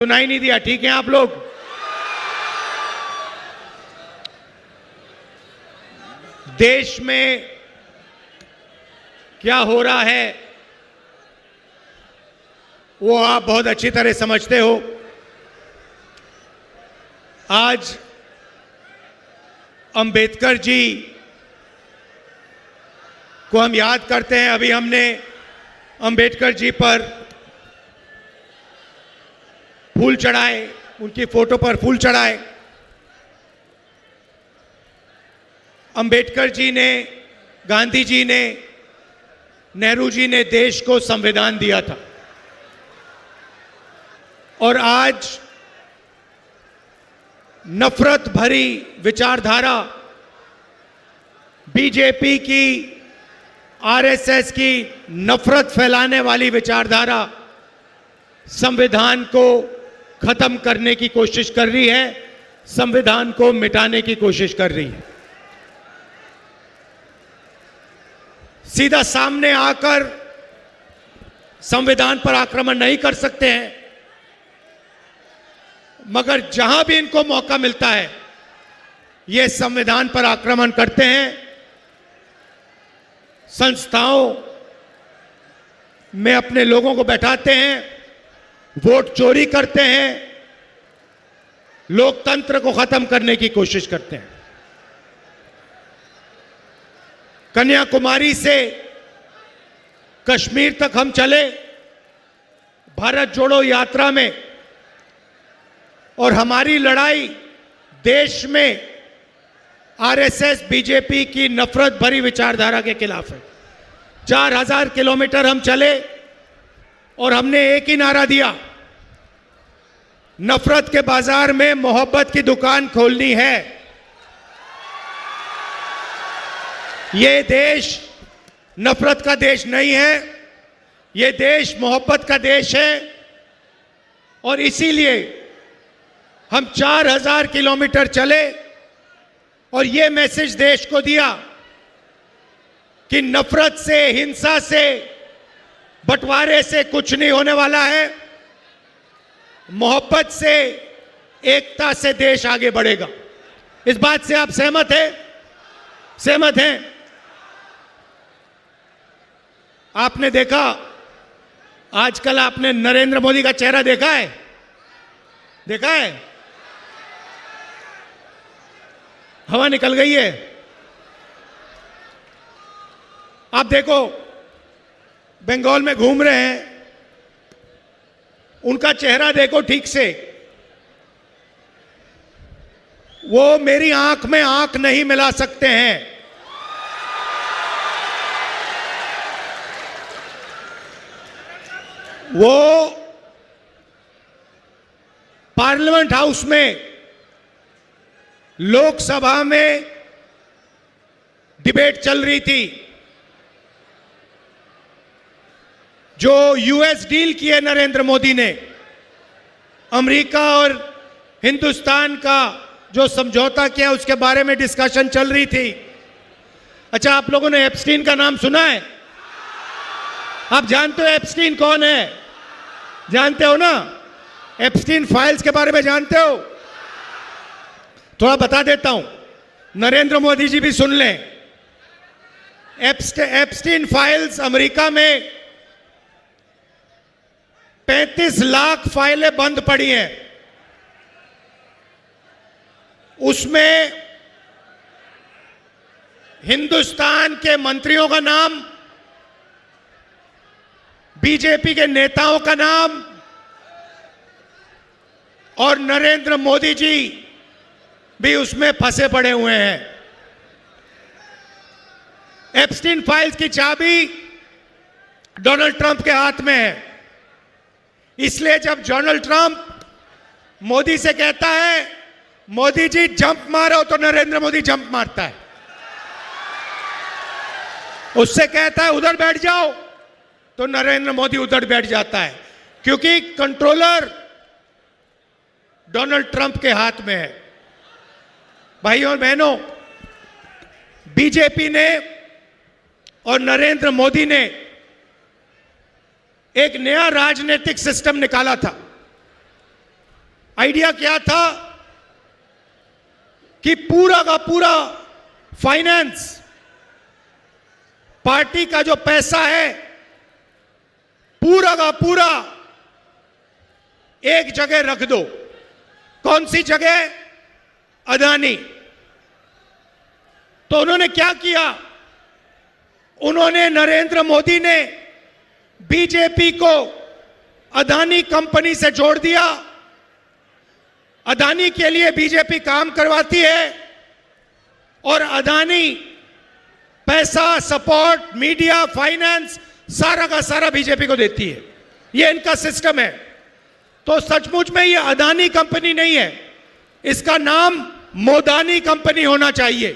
सुनाई नहीं दिया? ठीक है आप लोग? देश में क्या हो रहा है वो आप बहुत अच्छी तरह समझते हो। आज अंबेडकर जी को हम याद करते हैं। अभी हमने अंबेडकर जी पर फूल चढ़ाए, उनकी फोटो पर फूल चढ़ाए। अंबेडकर जी ने, गांधी जी ने, नेहरू जी ने देश को संविधान दिया था और आज नफरत भरी विचारधारा बीजेपी की, आरएसएस की नफरत फैलाने वाली विचारधारा संविधान को खत्म करने की कोशिश कर रही है, संविधान को मिटाने की कोशिश कर रही है। सीधा सामने आकर संविधान पर आक्रमण नहीं कर सकते हैं, मगर जहां भी इनको मौका मिलता है ये संविधान पर आक्रमण करते हैं। संस्थाओं में अपने लोगों को बैठाते हैं, वोट चोरी करते हैं, लोकतंत्र को खत्म करने की कोशिश करते हैं। कन्याकुमारी से कश्मीर तक हम चले भारत जोड़ो यात्रा में, और हमारी लड़ाई देश में आरएसएस, बीजेपी की नफरत भरी विचारधारा के खिलाफ है। 4000 किलोमीटर हम चले और हमने एक ही नारा दिया, नफरत के बाजार में मोहब्बत की दुकान खोलनी है। ये देश नफरत का देश नहीं है, ये देश मोहब्बत का देश है। और इसीलिए हम 4000 किलोमीटर चले और ये मैसेज देश को दिया कि नफरत से, हिंसा से, बंटवारे से कुछ नहीं होने वाला है। मोहब्बत से, एकता से देश आगे बढ़ेगा। इस बात से आप सहमत हैं? सहमत हैं? आपने देखा, आजकल आपने नरेंद्र मोदी का चेहरा देखा है? देखा है? हवा निकल गई है। आप देखो, बंगाल में घूम रहे हैं, उनका चेहरा देखो ठीक से। वो मेरी आंख में आंख नहीं मिला सकते हैं। वो पार्लियामेंट हाउस में, लोकसभा में डिबेट चल रही थी। जो यूएस डील की है नरेंद्र मोदी ने, अमेरिका और हिंदुस्तान का जो समझौता किया उसके बारे में डिस्कशन चल रही थी। अच्छा, आप लोगों ने एप्स्टीन का नाम सुना है? आप जानते हो एप्स्टीन कौन है? जानते हो ना? एप्स्टीन फाइल्स के बारे में जानते हो? थोड़ा बता देता हूं, नरेंद्र मोदी जी भी सुन लें। एप्स्टीन फाइल्स अमेरिका में 35 लाख फाइलें बंद पड़ी हैं। उसमें हिंदुस्तान के मंत्रियों का नाम, बीजेपी के नेताओं का नाम और नरेंद्र मोदी जी भी उसमें फंसे पड़े हुए हैं। एप्स्टीन फाइल्स की चाबी डोनाल्ड ट्रंप के हाथ में है। इसलिए जब डोनाल्ड ट्रंप मोदी से कहता है, मोदी जी जंप मारो, तो नरेंद्र मोदी जंप मारता है। उससे कहता है उधर बैठ जाओ, तो नरेंद्र मोदी उधर बैठ जाता है, क्योंकि कंट्रोलर डोनाल्ड ट्रंप के हाथ में है। भाइयों और बहनों, बीजेपी ने और नरेंद्र मोदी ने एक नया राजनीतिक सिस्टम निकाला था। आइडिया क्या था कि पूरा का पूरा फाइनेंस, पार्टी का जो पैसा है, पूरा का पूरा एक जगह रख दो। कौन सी जगह? अदानी। तो उन्होंने क्या किया? उन्होंने, नरेंद्र मोदी ने बीजेपी को अदानी कंपनी से जोड़ दिया। अदानी के लिए बीजेपी काम करवाती है और अदानी पैसा, सपोर्ट, मीडिया, फाइनेंस सारा का सारा बीजेपी को देती है। ये इनका सिस्टम है। तो सचमुच में ये अदानी कंपनी नहीं है, इसका नाम मोदानी कंपनी होना चाहिए।